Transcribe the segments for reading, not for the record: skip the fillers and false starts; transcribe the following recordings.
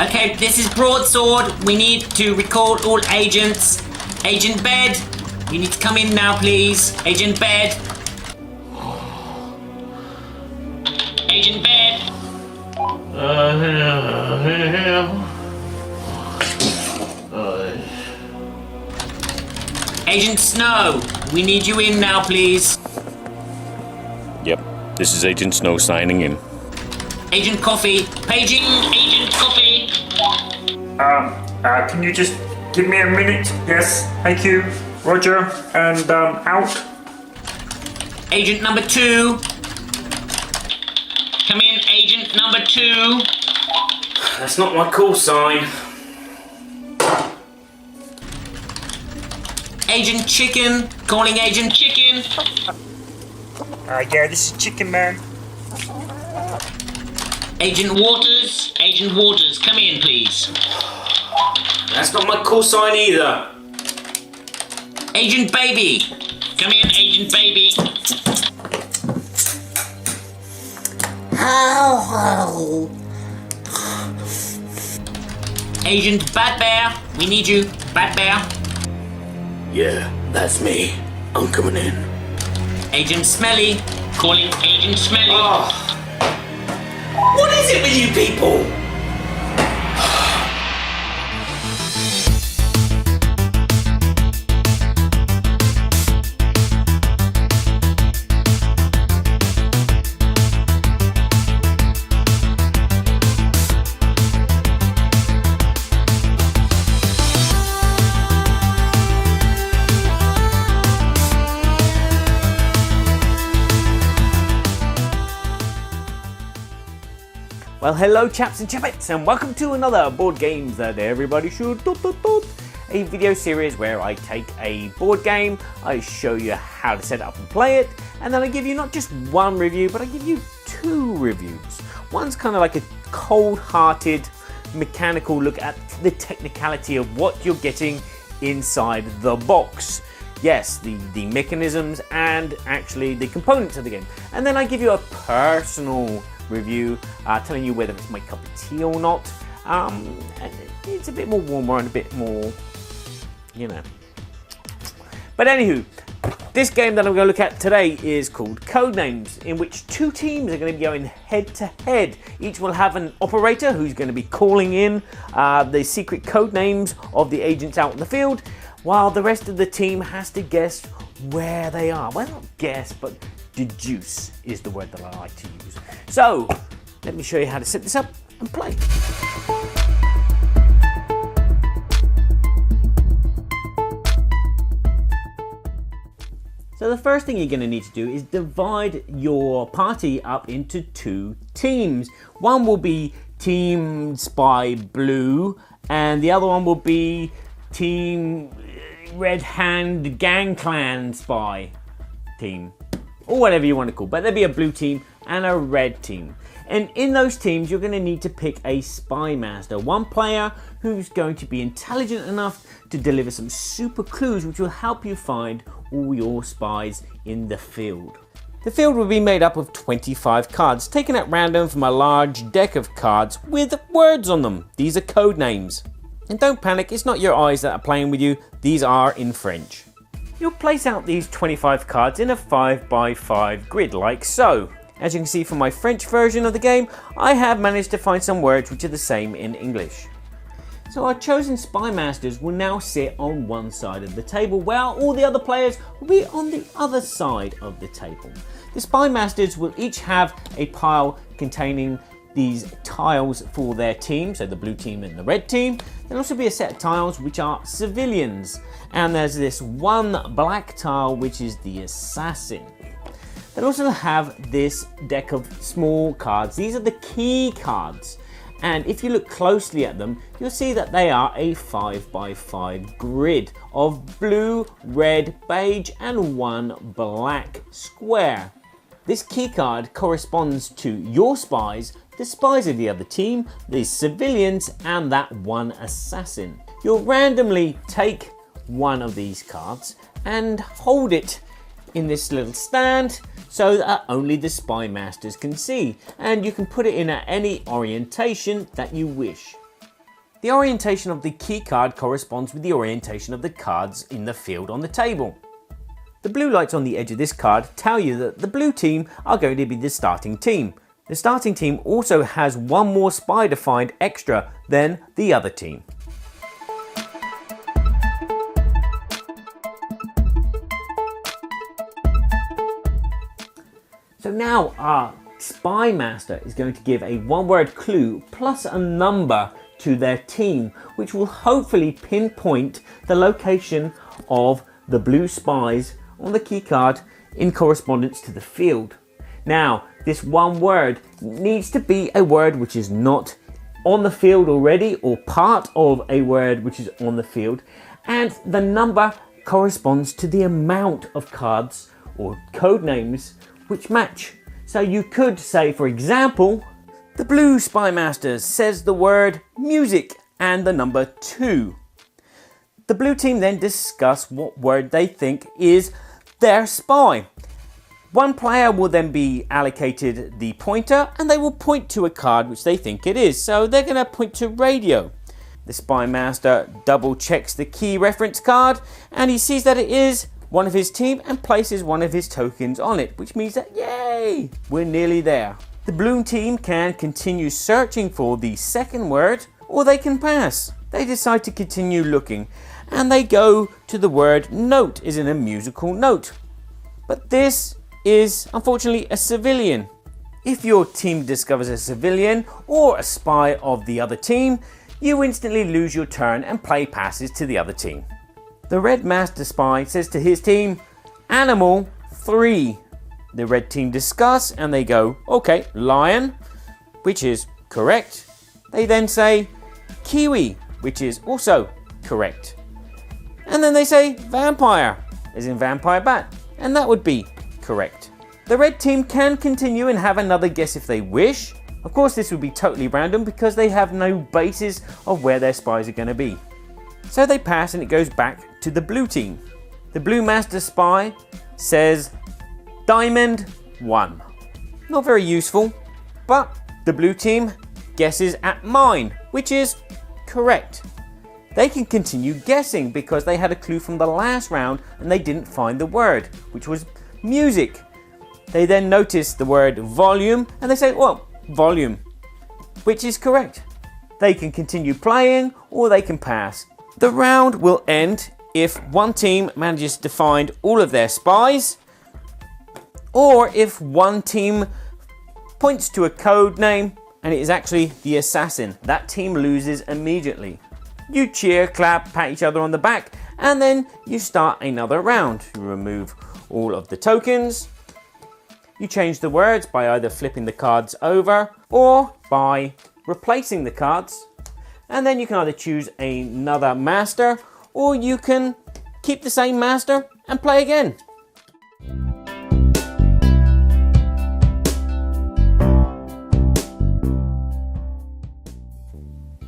Okay, this is Broadsword. We need to recall all agents. Agent Bed, you need to come in now, please. Agent Bed. Agent Bed. Agent Snow, we need you in now, please. Yep, this is Agent Snow signing in. Agent Coffee, paging Agent Coffee. Can you just give me a minute? Yes, thank you. Roger, and out. Agent number 2. Come in, Agent number 2. That's not my call sign. Agent Chicken, calling Agent Chicken. Yeah, this is Chicken Man. Agent Waters, come in, please. That's not my call sign either. Agent Baby, come in, Agent Baby. Agent Bat Bear, we need you, Bat Bear. Yeah, that's me. I'm coming in. Agent Smelly, calling Agent Smelly. Oh. What is it with you people? Well, hello chaps and chapettes, and welcome to another Board Games That Everybody Should, a video series where I take a board game, I show you how to set it up and play it, and then I give you not just one review, but I give you 2 reviews. One's kind of like a cold-hearted, mechanical look at the technicality of what you're getting inside the box. Yes, the mechanisms and actually the components of the game. And then I give you a personal review telling you whether it's my cup of tea or not. And it's a bit more warmer and a bit more, you know. But anywho, this game that I'm going to look at today is called Codenames, in which 2 teams are going to be going head to head. Each will have an operator who's going to be calling in the secret code names of the agents out in the field, while the rest of the team has to guess where they are. Well, not guess, but deduce is the word that I like to use. So, let me show you how to set this up and play. So the first thing you're going to need to do is divide your party up into 2 teams. One will be Team Spy Blue, and the other one will be Team Red Hand Gang Clan Spy team, or whatever you want to call it. But there'll be a blue team and a red team. And in those teams, you're going to need to pick a spy master, one player who's going to be intelligent enough to deliver some super clues which will help you find all your spies in the field. The field will be made up of 25 cards, taken at random from a large deck of cards with words on them. These are code names. And don't panic, it's not your eyes that are playing with you, these are in French. You'll place out these 25 cards in a 5x5 grid like so. As you can see from my French version of the game, I have managed to find some words which are the same in English. So our chosen spy masters will now sit on one side of the table, while all the other players will be on the other side of the table. The spy masters will each have a pile containing these tiles for their team, so the blue team and the red team. There'll also be a set of tiles which are civilians, and there's this one black tile which is the assassin. They'll also have this deck of small cards. These are the key cards, and if you look closely at them, you'll see that they are a 5x5 grid of blue, red, beige and one black square. This key card corresponds to your spies, the spies of the other team, the civilians and that one assassin. You'll randomly take one of these cards and hold it in this little stand so that only the spy masters can see, and you can put it in at any orientation that you wish. The orientation of the key card corresponds with the orientation of the cards in the field on the table. The blue lights on the edge of this card tell you that the blue team are going to be the starting team. The starting team also has one more spy to find extra than the other team. So now our spy master is going to give a one-word clue plus a number to their team, which will hopefully pinpoint the location of the blue spies on the key card in correspondence to the field. Now, this one word needs to be a word which is not on the field already or part of a word which is on the field, and the number corresponds to the amount of cards or code names which match. So you could say, for example, the blue spy master says the word music and the number 2. The blue team then discuss what word they think is their spy. One player will then be allocated the pointer and they will point to a card which they think it is. So they're going to point to radio. The spy master double checks the key reference card and he sees that it is one of his team and places one of his tokens on it, which means that, yay, we're nearly there. The blue team can continue searching for the second word or they can pass. They decide to continue looking and they go to the word note, as in a musical note. But this is unfortunately a civilian. If your team discovers a civilian or a spy of the other team, you instantly lose your turn and play passes to the other team. The red master spy says to his team, animal 3. The red team discuss and they go, okay, lion, which is correct. They then say kiwi, which is also correct. And then they say vampire, as in vampire bat, and that would be correct. The red team can continue and have another guess if they wish. Of course, this would be totally random because they have no basis of where their spies are going to be. So they pass and it goes back to the blue team. The blue master spy says diamond 1. Not very useful, but the blue team guesses at mine, which is correct. They can continue guessing because they had a clue from the last round and they didn't find the word, which was music. They then notice the word volume and they say, well, volume, which is correct. They can continue playing or they can pass. The round will end if one team manages to find all of their spies, or if one team points to a code name and it is actually the assassin. That team loses immediately. You cheer, clap, pat each other on the back, and then you start another round. You remove all of the tokens. You change the words by either flipping the cards over or by replacing the cards. And then you can either choose another master or you can keep the same master and play again.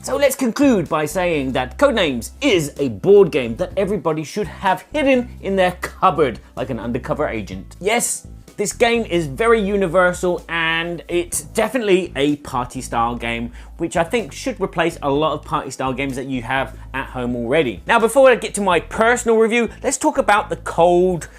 So let's conclude by saying that Codenames is a board game that everybody should have hidden in their cupboard like an undercover agent. Yes, this game is very universal and it's definitely a party style game, which I think should replace a lot of party style games that you have at home already. Now, before I get to my personal review, let's talk about the cold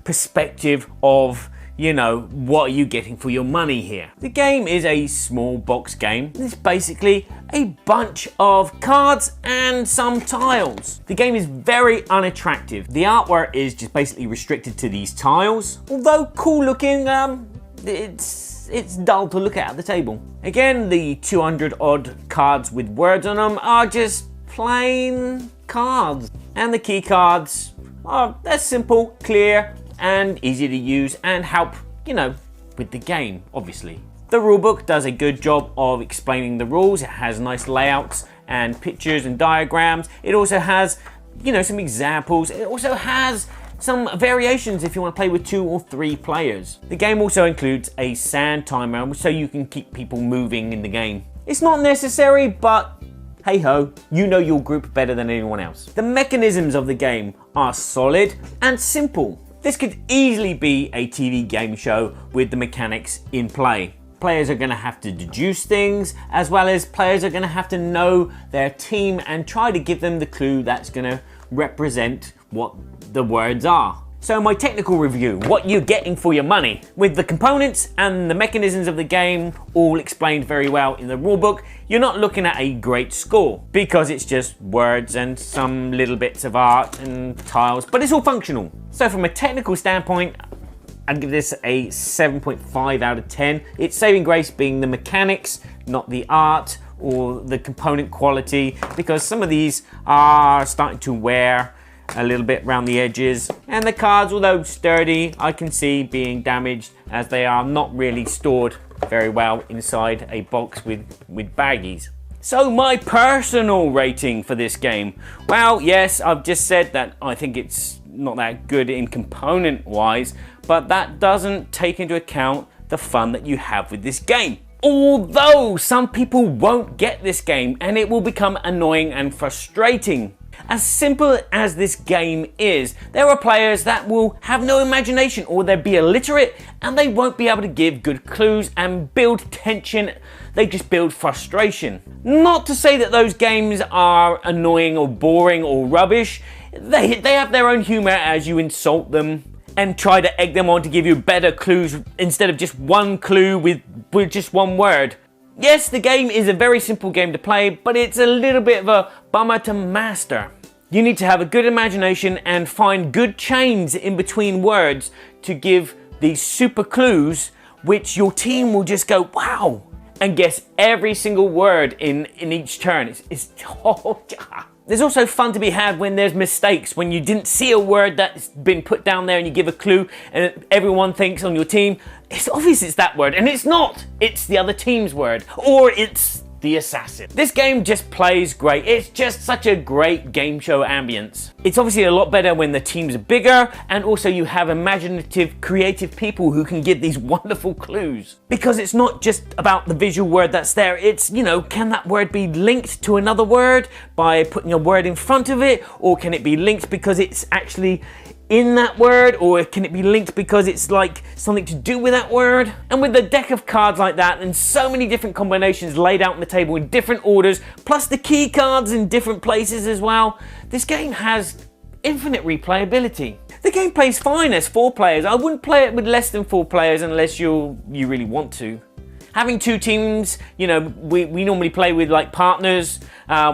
perspective of, you know, what are you getting for your money here? The game is a small box game. It's basically a bunch of cards and some tiles. The game is very unattractive. The artwork is just basically restricted to these tiles. Although cool looking, it's dull to look at the table. Again, the 200 odd cards with words on them are just plain cards. And the key cards they're simple, clear, and easy to use and help, you know, with the game, obviously. The rulebook does a good job of explaining the rules. It has nice layouts and pictures and diagrams. It also has, you know, some examples. It also has some variations if you want to play with 2 or 3 players. The game also includes a sand timer so you can keep people moving in the game. It's not necessary, but hey ho, you know your group better than anyone else. The mechanisms of the game are solid and simple. This could easily be a TV game show with the mechanics in play. players are going to have to deduce things, as well as players are going to have to know their team and try to give them the clue that's going to represent what the words are. So my technical review, what you're getting for your money. With the components and the mechanisms of the game all explained very well in the rulebook, you're not looking at a great score because it's just words and some little bits of art and tiles, but it's all functional. So from a technical standpoint, I'd give this a 7.5 out of 10. Its saving grace being the mechanics, not the art or the component quality, because some of these are starting to wear a little bit around the edges, and the cards, although sturdy, I can see being damaged as they are not really stored very well inside a box with baggies. So my personal rating for this game, well, yes, I've just said that I think it's not that good in component wise, but that doesn't take into account the fun that you have with this game. Although some people won't get this game and it will become annoying and frustrating. As simple as this game is, there are players that will have no imagination, or they'll be illiterate and they won't be able to give good clues and build tension. They just build frustration. Not to say that those games are annoying or boring or rubbish. They have their own humor as you insult them and try to egg them on to give you better clues instead of just one clue with just one word. Yes, the game is a very simple game to play, but it's a little bit of a bummer to master. You need to have a good imagination and find good chains in between words to give these super clues, which your team will just go, wow, and guess every single word in each turn. There's also fun to be had when there's mistakes, when you didn't see a word that's been put down there and you give a clue and everyone thinks on your team, it's obvious it's that word, and it's not. It's the other team's word, or it's the assassin. This game just plays great. It's just such a great game show ambience. It's obviously a lot better when the teams are bigger, and also you have imaginative, creative people who can give these wonderful clues. Because it's not just about the visual word that's there, it's, you know, can that word be linked to another word by putting a word in front of it, or can it be linked because it's actually in that word, or can it be linked because it's like something to do with that word? And with the deck of cards like that and so many different combinations laid out on the table in different orders, plus the key cards in different places as well, this game has infinite replayability. The game plays fine as 4 players. I wouldn't play it with less than 4 players unless you really want to. Having 2 teams, you know, we normally play with like partners,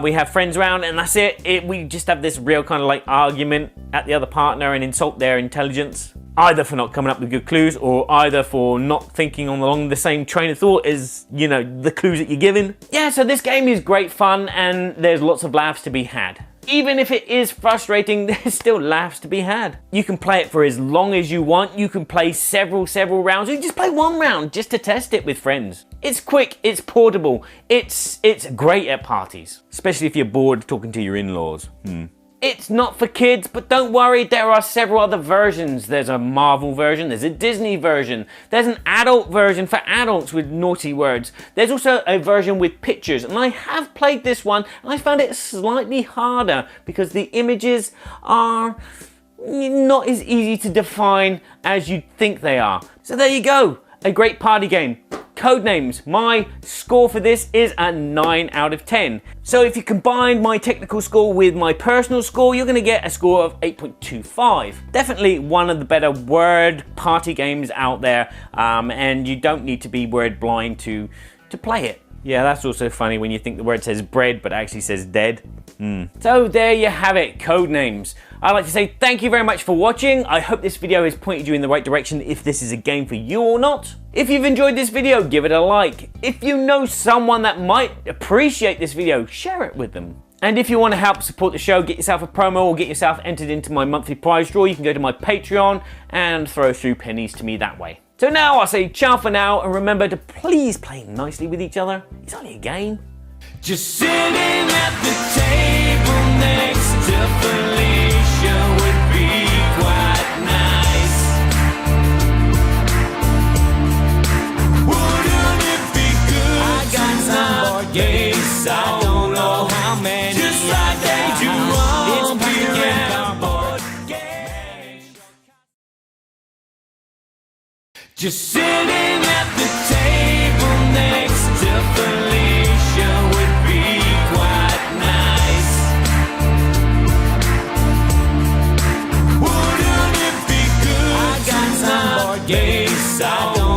we have friends around, and that's it. We just have this real kind of like argument at the other partner and insult their intelligence, either for not coming up with good clues, or either for not thinking along the same train of thought as, you know, the clues that you're given. Yeah, so this game is great fun and there's lots of laughs to be had. Even if it is frustrating, there's still laughs to be had. You can play it for as long as you want. You can play several rounds. You can just play 1 round just to test it with friends. It's quick, it's portable, it's great at parties, especially if you're bored talking to your in-laws. It's not for kids, but don't worry, there are several other versions. There's a Marvel version, there's a Disney version, there's an adult version for adults with naughty words. There's also a version with pictures, and I have played this one, and I found it slightly harder because the images are not as easy to define as you'd think they are. So there you go, a great party game. Codenames. My score for this is a 9 out of 10. So if you combine my technical score with my personal score, you're going to get a score of 8.25. Definitely one of the better word party games out there, and you don't need to be word blind to play it. Yeah, that's also funny when you think the word says bread but actually says dead. So there you have it, Codenames. I'd like to say thank you very much for watching. I hope this video has pointed you in the right direction if this is a game for you or not. If you've enjoyed this video, give it a like. If you know someone that might appreciate this video, share it with them. And if you want to help support the show, get yourself a promo or get yourself entered into my monthly prize draw, you can go to my Patreon and throw a few pennies to me that way. So now I'll say ciao for now, and remember to please play nicely with each other. It's only a game. Just sitting at the table next to Felicia would be quite nice. Wouldn't it be good? I got some board games, I don't know how many. Just like they do on beer board games. Just sitting at the table. days. I don't